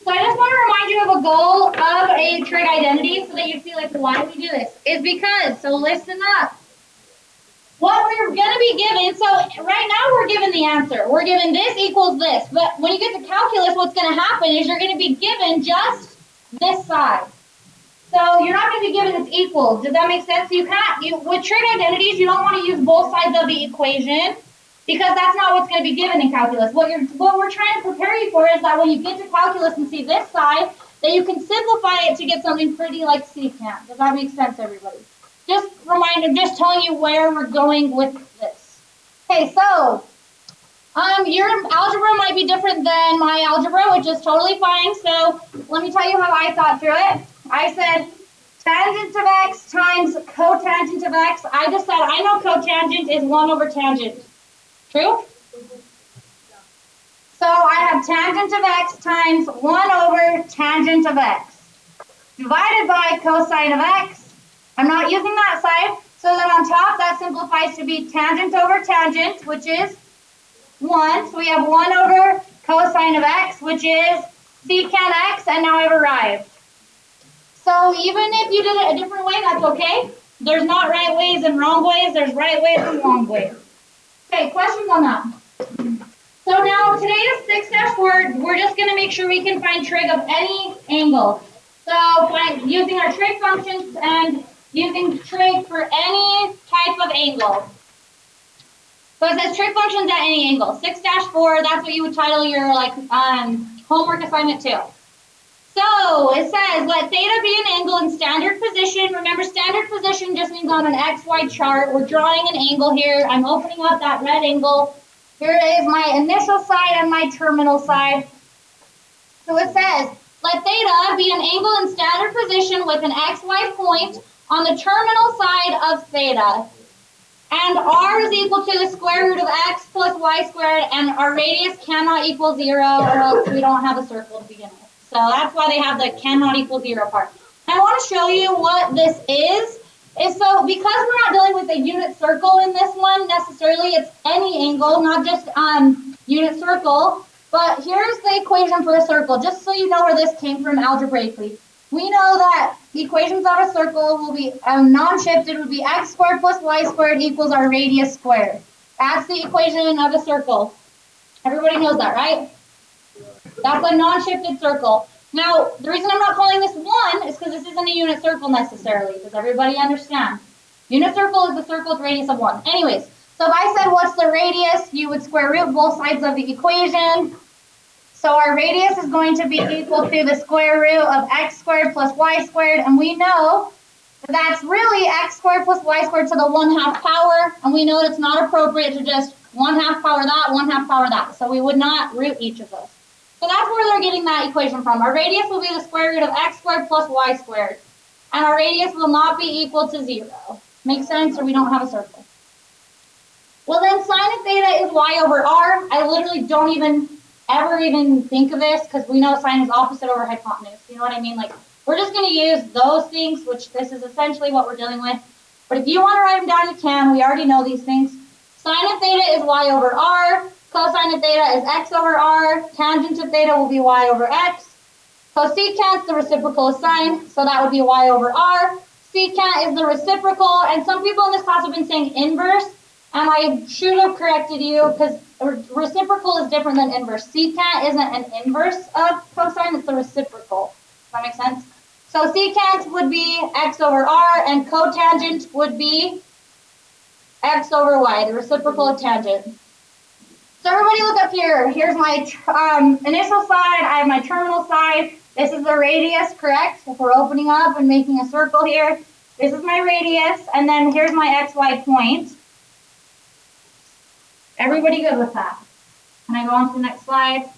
So I just want to remind you of a goal of a trig identity so that you see like why we do this. Is because, so listen up. What we're going to be given, so right now we're given the answer. We're given this equals this. But when you get to calculus, what's going to happen is you're going to be given just this side. So you're not going to be given its equals. Does that make sense? So you can't, with trig identities, you don't want to use both sides of the equation because that's not what's going to be given in calculus. What we're trying to prepare you for is that when you get to calculus and see this side, that you can simplify it to get something pretty like secant. Does that make sense, everybody? Just telling you where we're going with this. Okay, so your algebra might be different than my algebra, which is totally fine. So let me tell you how I thought through it. I said tangent of x times cotangent of x. I just said I know cotangent is 1 over tangent. True? So I have tangent of x times 1 over tangent of x divided by cosine of x. I'm not using that side. So then on top, that simplifies to be tangent over tangent, which is 1. So we have 1 over cosine of x, which is secant x, and now I've arrived. So even if you did it a different way, that's okay. There's not right ways and wrong ways. There's right ways and wrong ways. Okay, questions on that? So now today's 6-4, we're just going to make sure we can find trig of any angle. So using our trig functions and using trig for any type of angle. So it says trig functions at any angle. 6-4, that's what you would title your homework assignment too. So it says let theta be an angle in standard position. Remember, standard position just means on an XY chart. We're drawing an angle here. I'm opening up that red angle. Here is my initial side and my terminal side. So it says let theta be an angle in standard position with an XY point on the terminal side of theta. And r is equal to the square root of x plus y squared, and our radius cannot equal 0, or else we don't have a circle to begin with. So that's why they have the cannot equal 0 part. I want to show you what this is so because we're not dealing with a unit circle in this one necessarily, it's any angle, not just unit circle. But here's the equation for a circle, just so you know where this came from algebraically. We know that the equations of a circle will be non-shifted, would be x squared plus y squared equals our radius squared. That's the equation of a circle. Everybody knows that, right? That's a non-shifted circle. Now, the reason I'm not calling this 1 is because this isn't a unit circle necessarily. Does everybody understand? Unit circle is the circle with radius of 1. Anyways, so if I said what's the radius, you would square root both sides of the equation. So our radius is going to be equal to the square root of x squared plus y squared. And we know that that's really x squared plus y squared to the 1/2 power. And we know that it's not appropriate to just 1/2 power that, 1/2 power that. So we would not root each of those. So that's where they're getting that equation from. Our radius will be the square root of x squared plus y squared. And our radius will not be equal to 0. Make sense? Or we don't have a circle. Well, then sine of theta is y over r. I literally don't ever think of this because we know sine is opposite over hypotenuse. You know what I mean? Like, we're just going to use those things, which this is essentially what we're dealing with. But if you want to write them down, you can. We already know these things. Sine of theta is y over r. Cosine of theta is x over r. Tangent of theta will be y over x. Cosecant, the reciprocal of sine, so that would be y over r. Secant is the reciprocal, and some people in this class have been saying inverse, and I should have corrected you because reciprocal is different than inverse. Secant isn't an inverse of cosine, it's a reciprocal. Does that make sense? So secant would be x over r, and cotangent would be x over y, the reciprocal of tangent. So everybody look up here. Here's my initial side. I have my terminal side. This is the radius, correct? If we're opening up and making a circle here, this is my radius, and then here's my xy point. Everybody good with that? Can I go on to the next slide?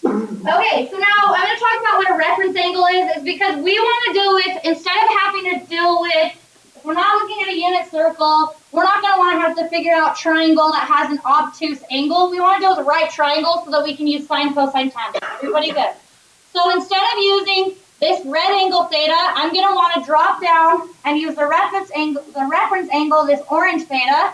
Okay, so now I'm going to talk about what a reference angle is because we want to deal with, instead of having to deal with, if we're not looking at a unit circle, we're not going to want to have to figure out triangle that has an obtuse angle. We want to deal with a right triangle so that we can use sine, cosine, tangent. Everybody good? So instead of using this red angle theta, I'm going to want to drop down and use the reference angle, this orange theta,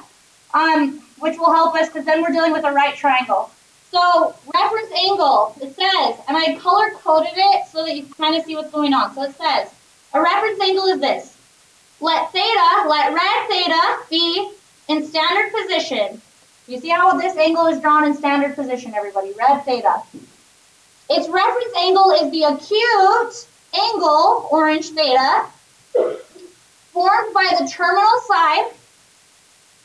which will help us because then we're dealing with a right triangle. So reference angle, it says, and I color coded it so that you can kind of see what's going on. So it says, a reference angle is this. Let red theta be in standard position. You see how this angle is drawn in standard position, everybody, red theta. Its reference angle is the acute angle, orange theta, formed by the terminal side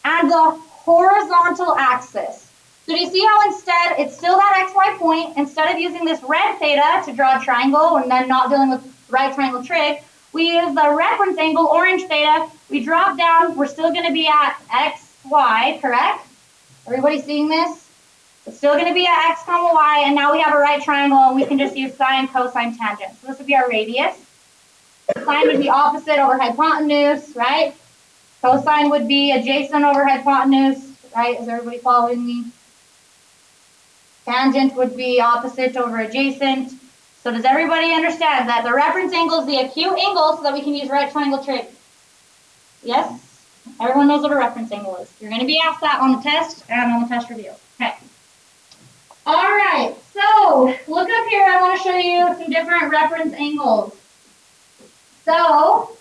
and the horizontal axis. So do you see how instead it's still that XY point, instead of using this red theta to draw a triangle and then not dealing with right triangle trig, we use the reference angle, orange theta, we drop down, we're still going to be at XY, correct? Everybody seeing this? It's still going to be at X, comma, Y, and now we have a right triangle and we can just use sine, cosine, tangent. So this would be our radius. Sine would be opposite over hypotenuse, right? Cosine would be adjacent over hypotenuse, right? Is everybody following me? Tangent would be opposite over adjacent. So does everybody understand that the reference angle is the acute angle so that we can use right triangle trig? Yes? Everyone knows what a reference angle is. You're going to be asked that on the test and on the test review. Okay. All right. So look up here. I want to show you some different reference angles. So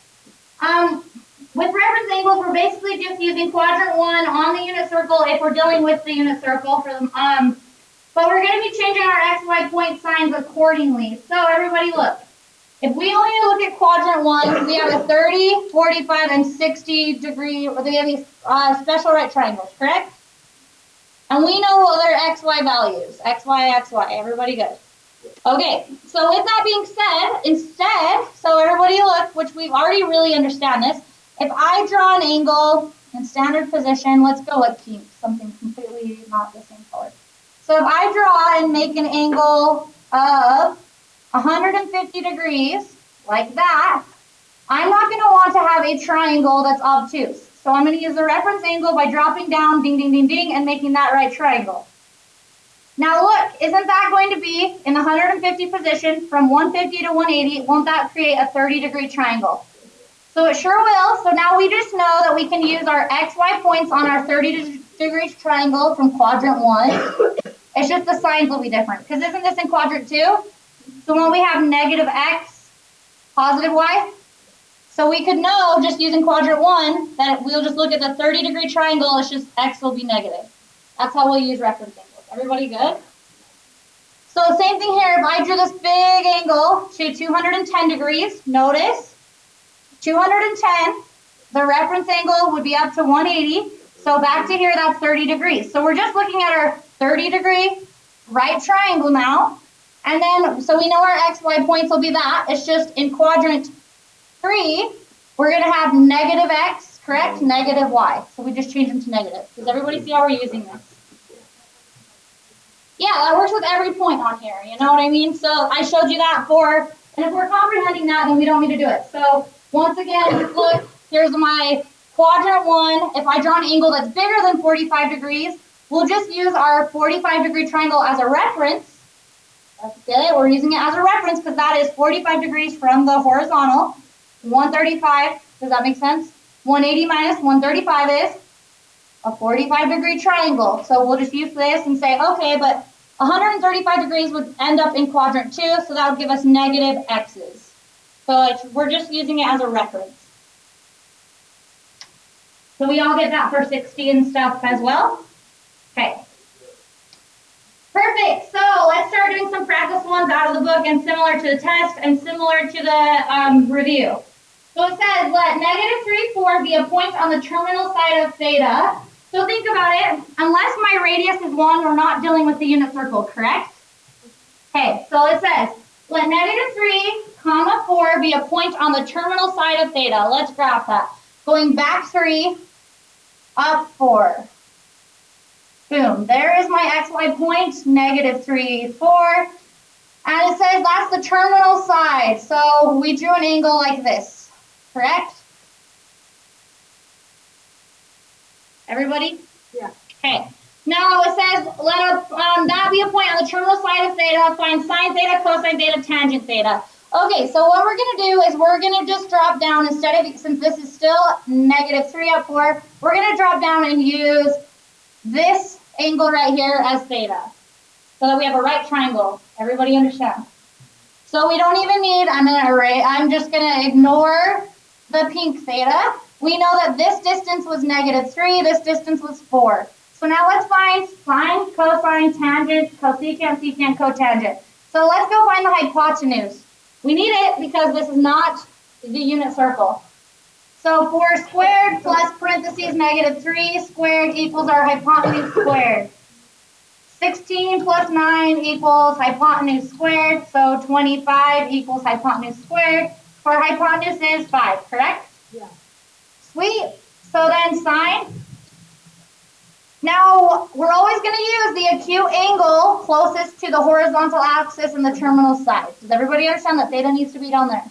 with reference angles, we're basically just using quadrant 1 on the unit circle if we're dealing with the unit circle for them. But we're going to be changing our XY point signs accordingly. So everybody look. If we only look at quadrant 1, we have a 30, 45, and 60 degree, or they have these special right triangles, correct? And we know their XY values. XY, XY. Everybody good? Okay, so with that being said, instead, so everybody look, which we've already really understand this, if I draw an angle in standard position, let's go like pink, something completely not the same color. So if I draw and make an angle of 150 degrees, like that, I'm not going to want to have a triangle that's obtuse. So I'm going to use the reference angle by dropping down, ding, ding, ding, ding, and making that right triangle. Now look, isn't that going to be in the 150 position from 150 to 180? Won't that create a 30-degree triangle? So it sure will. So now we just know that we can use our XY points on our 30-degree triangle from quadrant 1. It's just the signs will be different. Because isn't this in quadrant 2? So when we have negative X, positive Y, so we could know just using quadrant 1 that we'll just look at the 30-degree triangle, it's just X will be negative. That's how we'll use reference angles. Everybody good? So same thing here, if I drew this big angle to 210 degrees, notice 210, the reference angle would be up to 180. So back to here, that's 30 degrees. So we're just looking at our 30-degree right triangle now. And then, so we know our XY points will be that. It's just in quadrant 3, we're going to have negative X, correct? Negative Y. So we just change them to negative. Does everybody see how we're using this? Yeah, that works with every point on here. You know what I mean? So I showed you that for, and if we're comprehending that, then we don't need to do it. So once again, look, here's my quadrant 1. If I draw an angle that's bigger than 45 degrees, we'll just use our 45-degree triangle as a reference. Okay, we're using it as a reference because that is 45 degrees from the horizontal. 135, does that make sense? 180 minus 135 is a 45-degree triangle. So we'll just use this and say, okay, but 135 degrees would end up in quadrant 2, so that would give us negative X's. So we're just using it as a reference. So we all get that for 60 and stuff as well? Okay. Perfect. So let's start doing some practice ones out of the book and similar to the test and similar to the review. So it says, let negative 3, 4 be a point on the terminal side of theta. So think about it. Unless my radius is 1, we're not dealing with the unit circle, correct? Okay, so it says, let negative 3, comma 4 be a point on the terminal side of theta. Let's graph that. Going back 3, up 4. Boom, there is my XY point, negative 3, 4. And it says that's the terminal side. So we drew an angle like this, correct? Everybody? Yeah. Okay. Now it says let that be a point on the terminal side of theta. Find sine theta, cosine theta, tangent theta. Okay, so what we're going to do is we're going to just drop down instead of, since this is still negative 3 up 4, we're going to drop down and use this angle right here as theta. so that we have a right triangle. Everybody understand? So we don't even need, I'm just gonna ignore the pink theta. We know that this distance was -3, this distance was 4. So now let's find sine, cosine, tangent, cosecant, secant, cotangent. So let's go find the hypotenuse. We need it because this is not the unit circle. So 4 squared plus parentheses -3 squared equals our hypotenuse squared. 16 plus 9 equals hypotenuse squared, so 25 equals hypotenuse squared. For hypotenuse is 5, correct? Yeah. Sweet. So then sine. Now, we're always going to use the acute angle closest to the horizontal axis and the terminal side. Does everybody understand that theta needs to be down there?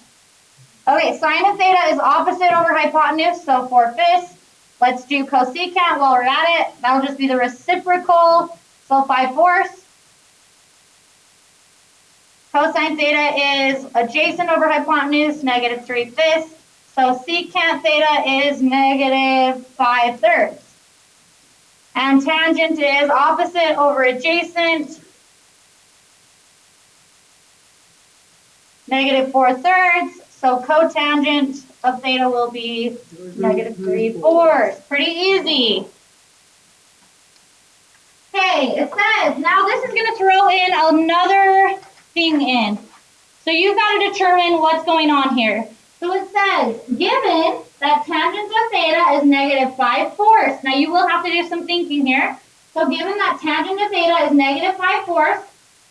Okay, sine of theta is opposite over hypotenuse, so 4/5. Let's do cosecant while we're at it. That'll just be the reciprocal, so 5/4. Cosine theta is adjacent over hypotenuse, -3/5. So secant theta is -5/3. And tangent is opposite over adjacent, -4/3. So cotangent of theta will be -3/4. Pretty easy. Okay, it says, now this is going to throw in another thing in. So you've got to determine what's going on here. So it says, given that tangent of theta is -5/4. Now you will have to do some thinking here. So given that tangent of theta is -5/4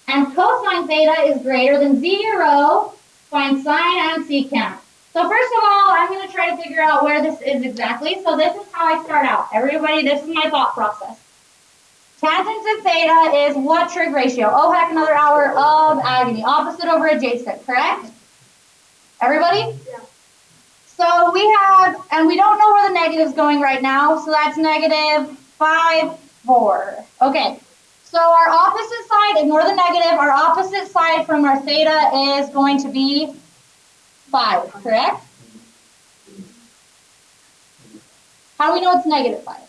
and cosine theta is greater than 0, find sine and secant. So first of all, I'm going to try to figure out where this is exactly. So this is how I start out. Everybody, this is my thought process. Tangent of theta is what trig ratio? Oh heck, another hour of agony. Opposite over adjacent, correct? Everybody? Yeah. So we have, and we don't know where the negative is going right now, so that's -5/4. Okay, so our opposite side, ignore the negative, our opposite side from our theta is going to be 5, correct? How do we know it's -5?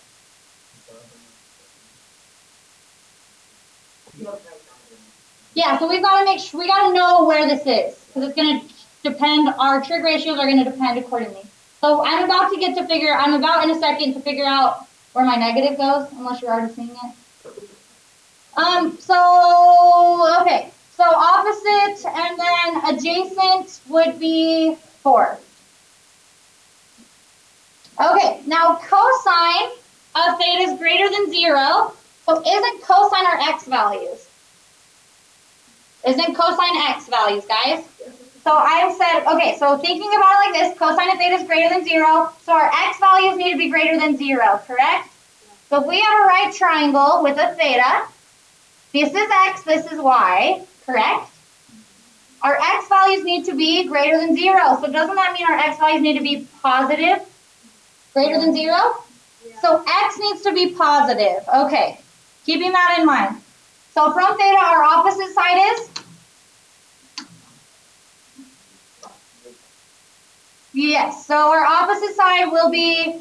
Yeah, so we've got to make sure, we got to know where this is, because it's going to depend, our trig ratios are going to depend accordingly. So I'm about in a second to figure out where my negative goes, unless you're already seeing it. Okay, so opposite and then adjacent would be 4. Okay, now cosine of theta is greater than 0, so isn't cosine our x values? Isn't cosine x values, guys? So I said, okay, so thinking about it like this, cosine of theta is greater than 0, so our x values need to be greater than 0, correct? So if we have a right triangle with a theta, this is x, this is y, correct? Our x values need to be greater than 0, so doesn't that mean our x values need to be positive, greater than 0? Yeah. So x needs to be positive, okay, keeping that in mind. So from theta, our opposite side is? Yes, so our opposite side will be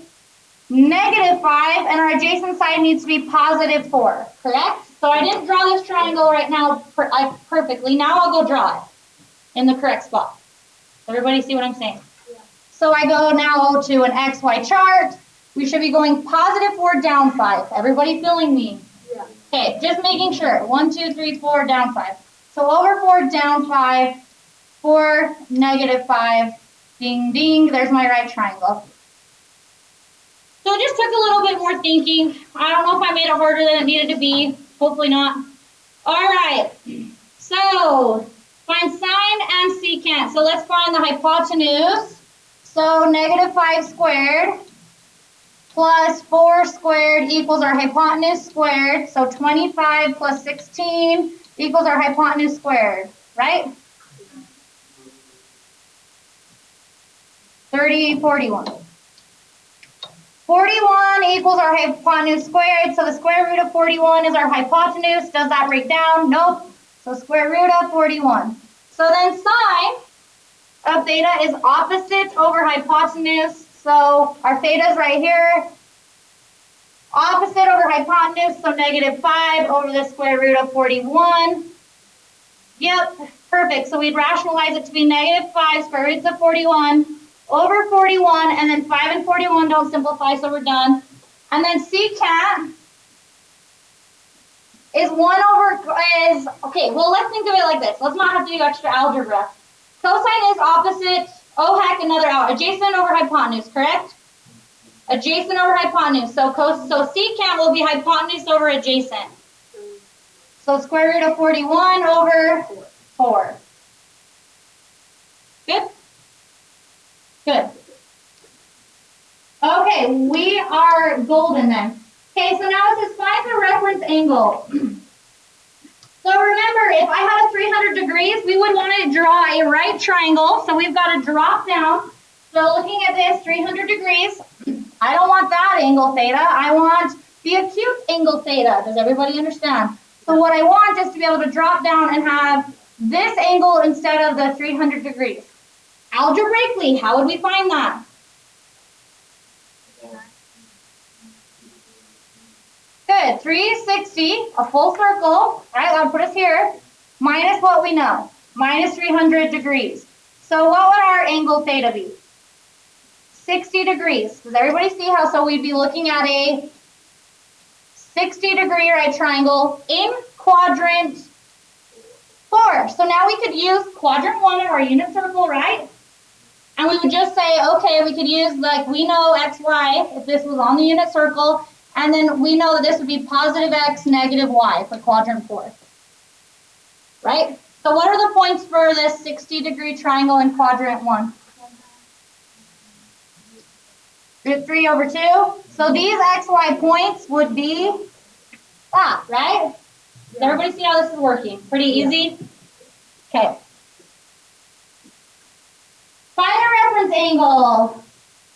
-5, and our adjacent side needs to be +4, correct? So I didn't draw this triangle right now perfectly. Now I'll go draw it in the correct spot. Everybody see what I'm saying? Yeah. So I go now to an XY chart. We should be going +4, down 5. Everybody feeling me? Yeah. Okay, just making sure. 1, 2, 3, 4, down 5. So over 4, down 5, 4, -5, ding, ding, there's my right triangle. So it just took a little bit more thinking. I don't know if I made it harder than it needed to be. Hopefully not. All right, so find sine and secant. So let's find the hypotenuse. So -5 squared plus 4 squared equals our hypotenuse squared. So 25 plus 16 equals our hypotenuse squared, right? 30, 41. 41 equals our hypotenuse squared, so the square root of 41 is our hypotenuse. Does that break down? Nope. So square root of 41. So then sine of theta is opposite over hypotenuse. So our theta is right here. Opposite over hypotenuse, so -5 over the square root of 41. Yep, perfect. So we'd rationalize it to be -5 square roots of 41 over 41, and then 5 and 41 don't simplify, so we're done. And then secant is 1 over, okay, well, let's think of it like this. Let's not have to do extra algebra. Cosine is opposite, oh heck, another out, adjacent over hypotenuse, correct? Adjacent over hypotenuse. So secant will be hypotenuse over adjacent. So square root of 41 over 4. Good? Good. Okay, we are golden then. Okay, so now it says find the reference angle. So remember, if I had a 300 degrees, we would want to draw a right triangle. So we've got to drop down. So looking at this, 300 degrees. I don't want that angle theta. I want the acute angle theta. Does everybody understand? So what I want is to be able to drop down and have this angle instead of the 300 degrees. Algebraically, how would we find that? Good, 360, a full circle, right, that would put us here, minus what we know, minus 300 degrees. So what would our angle theta be? 60 degrees. Does everybody see how, so we'd be looking at a 60-degree right triangle in quadrant 4. So now we could use quadrant 1 of our unit circle, right? And we would just say, okay, we could use, like, we know x, y, if this was on the unit circle, and then we know that this would be positive x, negative y for quadrant 4. Right? So what are the points for this 60-degree triangle in quadrant 1? Root 3 over 2. So these x, y points would be that, right? Does everybody see how this is working? Pretty easy? Okay. Find a reference angle,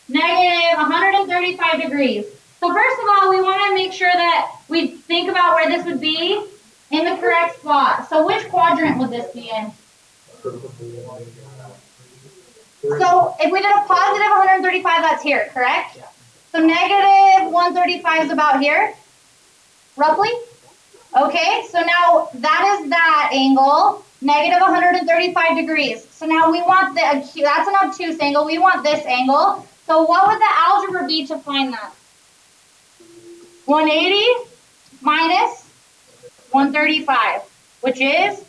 negative 135 degrees. So first of all, we want to make sure that we think about where this would be in the correct spot. So which quadrant would this be in? So if we did a positive 135, that's here, correct? So negative 135 is about here, roughly? Okay, so now that is that angle, negative 135 degrees. So now we want the acute, that's an obtuse angle, we want this angle. So what would the algebra be to find that? 180 minus 135, which is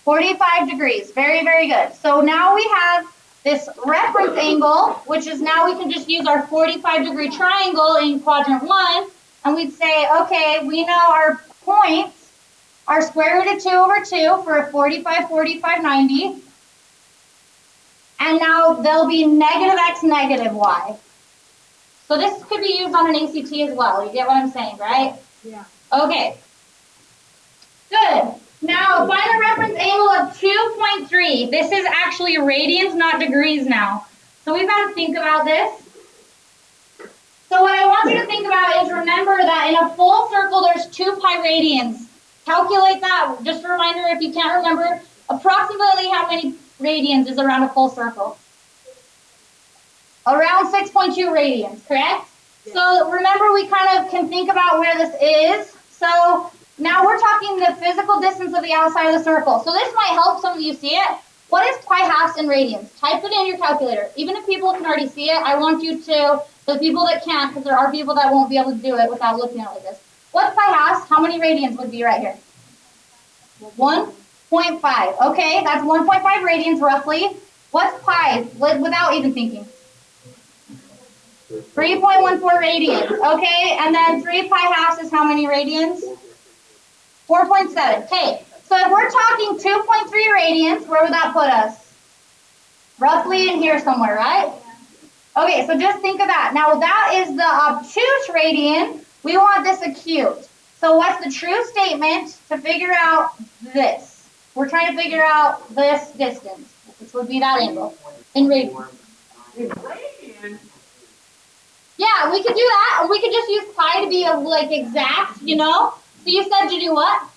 45 degrees. Very, very good. So now we have this reference angle, which is now we can just use our 45-degree triangle in quadrant 1, and we'd say, okay, we know our points are square root of 2 over 2 for a 45, 45, 90. And now there'll be negative x, negative y. So this could be used on an ACT as well. You get what I'm saying, right? Yeah. Okay. Good. Now, find a reference angle of 2.3. This is actually radians, not degrees now. So we've got to think about this. So what I want you to think about is remember that in a full circle, there's 2 pi radians. Calculate that. Just a reminder, if you can't remember, approximately how many radians is around a full circle? Around 6.2 radians, correct? Yeah. So remember, we kind of can think about where this is. So now we're talking the physical distance of the outside of the circle. So this might help some of you see it. What is pi halves in radians? Type it in your calculator. Even if people can already see it, I want you to, the people that can't, because there are people that won't be able to do it without looking at it like this. What's pi halves? How many radians would be right here? 1.5. Okay, that's 1.5 radians roughly. What's pi without even thinking? 3.14 radians. Okay, and then 3 pi halves is how many radians? 4.7. Okay, so if we're talking 2.3 radians, where would that put us? Roughly in here somewhere, right? Okay, so just think of that. Now that is the obtuse radian. We want this acute. So what's the true statement to figure out this? We're trying to figure out this distance, which would be that angle in radians. Yeah, we could do that, or we could just use pi to be like exact, you know? So you said to do what?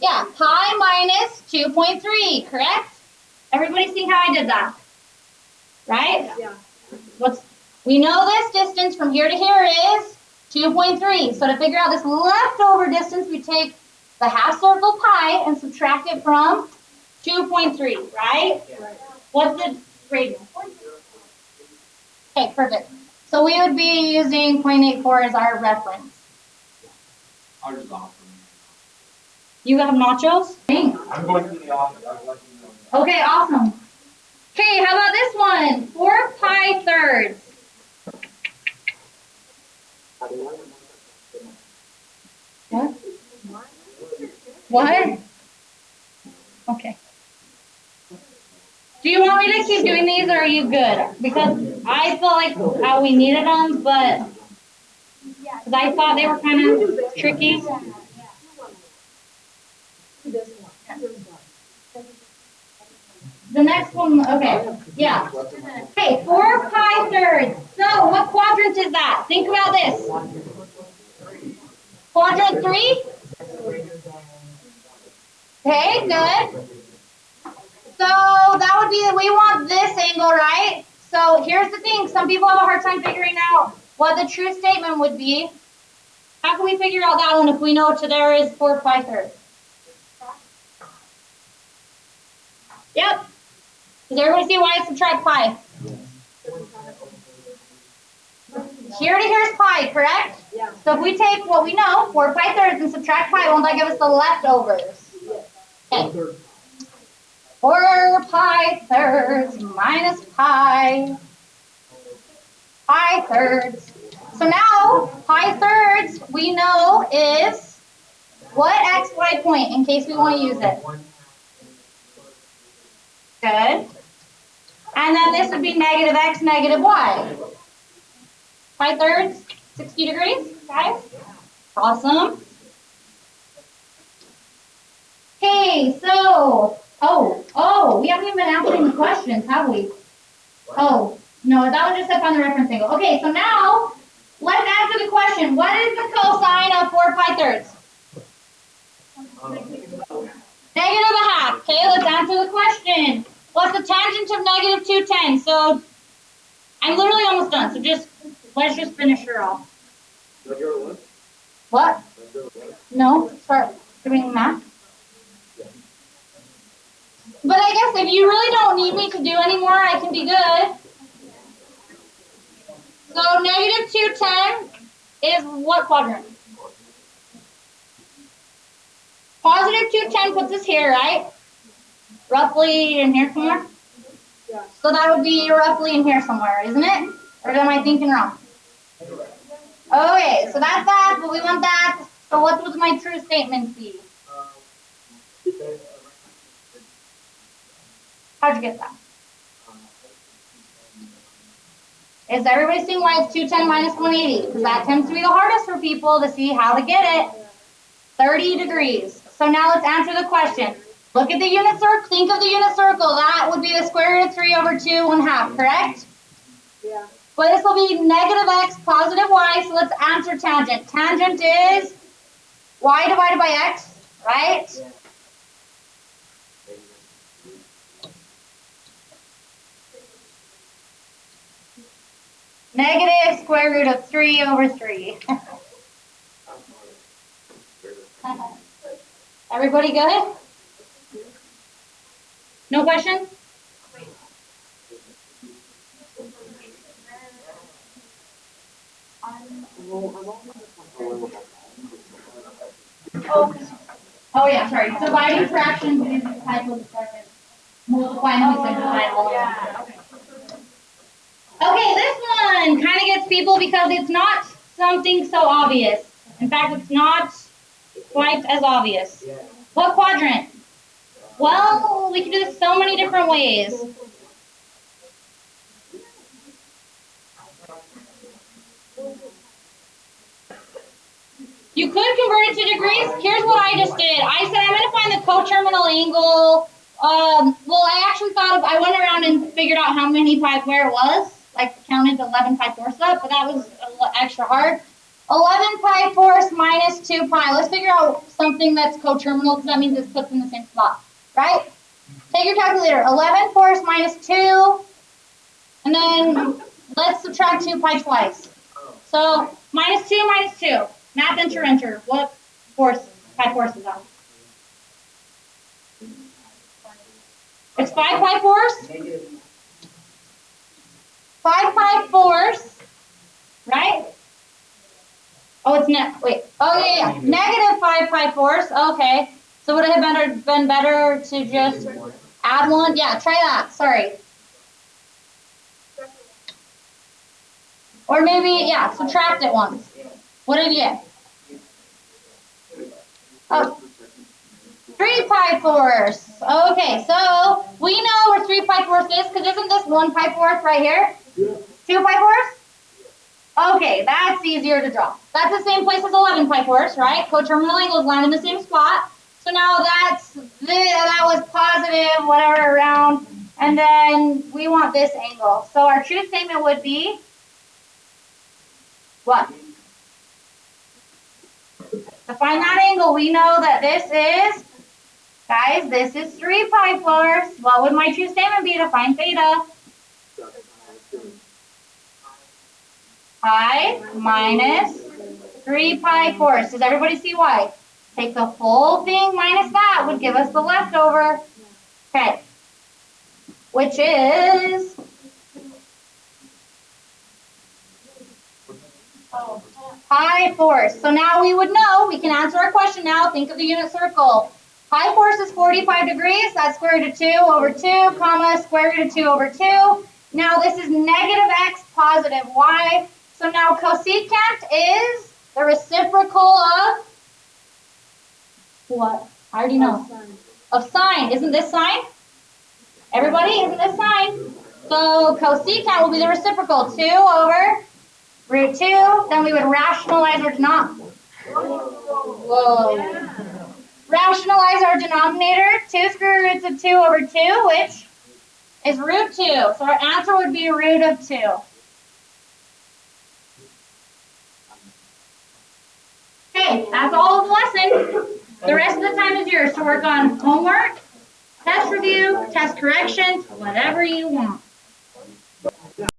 Yeah, pi minus 2.3, correct? Everybody see how I did that? Right? Yeah. We know this distance from here to here is 2.3. So to figure out this leftover distance, we take the half circle pi and subtract it from 2.3, right? What's the radius? Okay, perfect. So we would be using 0.84 as our reference. You have nachos? I'm going to the office. Okay, awesome. Okay, how about this one? 4 pi thirds. What? What? Okay. Do you want me to keep doing these or are you good? Because I felt like how we needed them, but because I thought they were kind of tricky. The next one, okay, yeah. Okay, 4 pi thirds. So what quadrant is that? Think about this. Quadrant 3? Okay, good. So that would be, we want this angle, right? So here's the thing, some people have a hard time figuring out what the true statement would be. How can we figure out that one if we know to there is 4 pi thirds? Yep. Does everybody see why I subtract pi? Here to here is pi, correct? Yeah. So if we take what we know, 4 pi thirds, and subtract pi, won't that give us the leftovers? Okay. 4 pi thirds minus pi. Pi thirds. So now, pi thirds, we know is what xy point, in case we want to use it? Good. And then this would be negative x, negative y. Pi thirds, 60 degrees, guys. Awesome. Okay, so, we haven't even been answering the questions, have we? Oh, no, that was just up on the reference angle. Okay, so now, let's answer the question. What is the cosine of 4 pi thirds? Negative a half. Okay, let's answer the question. What's the tangent of negative 210? So, I'm literally almost done, so let's just finish her off. What? No, start doing math. But I guess if you really don't need me to do any more, I can be good. So negative 210 is what quadrant? Positive 210 puts us here, right? Roughly in here somewhere? Yeah. So that would be roughly in here somewhere, isn't it? Or am I thinking wrong? Okay, so that's that, but we want that. So what would my true statement be? How'd you get that? Is everybody seeing why it's 210 minus 180? Because that tends to be the hardest for people to see how to get it. 30 degrees. So now let's answer the question. Look at the unit circle. Think of the unit circle. That would be the square root of 3 over 2, 1/2, correct? Yeah. But this will be negative x, positive y. So let's answer tangent. Tangent is y divided by x, right? Yeah. Negative square root of 3 over 3. Everybody good? No questions? Oh yeah, sorry. Dividing fractions is the type of second. Multiplying and simplifying all of them. Okay, this one kind of gets people because it's not something so obvious. In fact, it's not quite as obvious. What quadrant? Well, we can do this so many different ways. You could convert it to degrees. Here's what I just did. I said I'm going to find the coterminal angle. Well, I went around and figured out how many pi, where it was. Like counted 11 pi fourths up, but that was extra hard. 11 pi fourths minus 2 pi. Let's figure out something that's coterminal because that means it's put in the same spot, right? Take your calculator. 11 fourths minus 2, and then let's subtract 2 pi twice. So minus 2. Math enter. What force? Pi force is that? It's 5 pi force? 5 pi force, right? Oh, it's wait. Oh, yeah. Negative 5 pi force. Okay. So would it have been better to just add 1? Yeah, try that. Sorry. Or maybe, yeah, subtract it once. What did you get? Oh, 3 pi force. Okay, so we know where 3 pi force is because isn't this 1 pi fourth right here? 2 pi force? Okay, that's easier to draw. That's the same place as 11 pi force, right? Coterminal angles land in the same spot. So now that was positive, whatever, around. And then we want this angle. So our truth statement would be what? To find that angle, we know that this is, guys, this is 3 pi force. What would my truth statement be to find theta? Pi minus 3 pi force. Does everybody see why? Take the whole thing minus that would give us the leftover. Okay. Which is pi force. So now we would know, we can answer our question now. Think of the unit circle. Pi force is 45 degrees. That's square root of 2 over 2, comma, square root of 2 over 2. Now this is negative x positive y. So now cosecant is the reciprocal of what? I already know. Of sine. Isn't this sine? Everybody, isn't this sine? So cosecant will be the reciprocal. 2 over root 2. Then we would rationalize our denominator. Whoa. Rationalize our denominator. 2 square roots of 2 over 2, which is root 2. So our answer would be root of 2. Okay, that's all of the lesson. The rest of the time is yours to work on homework, test review, test corrections, whatever you want.